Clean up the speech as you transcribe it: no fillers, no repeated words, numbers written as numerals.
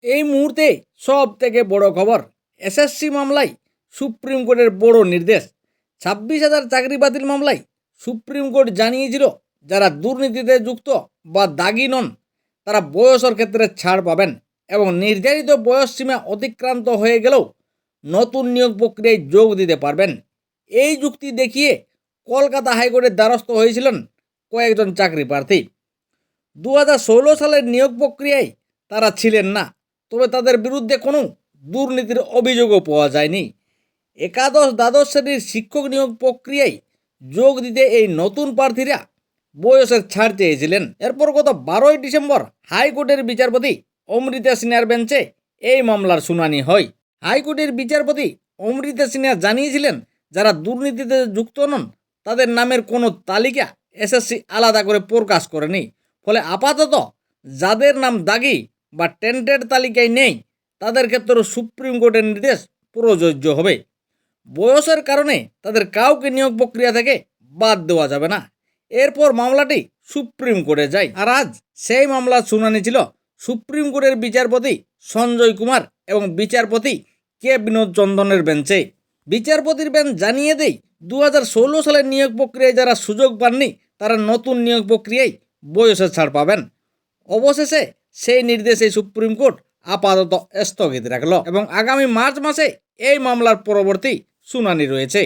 এই মুহূর্তে সব থেকে বড় খবর, এসএসসি মামলায় সুপ্রিম কোর্টের বড় নির্দেশ। 26,000 চাকরি বাতিল মামলায় সুপ্রিম কোর্ট জানিয়েছিল যারা দুর্নীতিতে যুক্ত বা দাগি নন তারা বয়সের ক্ষেত্রে ছাড় পাবেন এবং নির্ধারিত বয়স সীমা অতিক্রান্ত হয়ে গেলেও নতুন নিয়োগ প্রক্রিয়ায় যোগ দিতে পারবেন। এই যুক্তি দেখিয়ে কলকাতা হাইকোর্টের দ্বারস্থ হয়েছিলেন কয়েকজন চাকরি প্রার্থী। 2016 সালের নিয়োগ প্রক্রিয়ায় তারা ছিলেন না, তবে তাদের বিরুদ্ধে কোনো দুর্নীতির অভিযোগও পাওয়া যায়নি। একাদশ দ্বাদশ শ্রেণীর শিক্ষক নিয়োগ প্রক্রিয়ায় যোগ দিতে এই নতুন প্রার্থীরা বয়সের ছাড় চেয়েছিলেন। এরপর গত 12ই ডিসেম্বর হাইকোর্টের বিচারপতি অমৃতা সিনহার বেঞ্চে এই মামলার শুনানি হয়। হাইকোর্টের বিচারপতি অমৃতা সিনহা জানিয়েছিলেন যারা দুর্নীতিতে যুক্ত নন তাদের নামের কোনো তালিকা এসএসসি আলাদা করে প্রকাশ করেনি, ফলে আপাতত যাদের নাম দাগি বা টেন্টেড তালিকায় নেই তাদের ক্ষেত্রেও সুপ্রিম কোর্টের নির্দেশ প্রযোজ্য হবে। বয়সের কারণে তাদের কাউকে নিয়োগ প্রক্রিয়া থেকে বাদ দেওয়া যাবে না। এরপর মামলাটি সুপ্রিম কোর্টে যায়, আর আজ সেই মামলার শুনানি ছিল সুপ্রিম কোর্টের বিচারপতি সঞ্জয় কুমার এবং বিচারপতি কে বিনোদ চন্দনের বেঞ্চে। বিচারপতির বেঞ্চ জানিয়ে দেয় 2016 সালের নিয়োগ প্রক্রিয়ায় যারা সুযোগ পাননি তারা নতুন নিয়োগ প্রক্রিয়ায় বয়সের ছাড় পাবেন। অবশেষে সেই নির্দেশে সুপ্রিম কোর্ট আপাতত স্থগিত রাখল এবং আগামী মার্চ মাসে এই মামলার পরবর্তী শুনানি রয়েছে।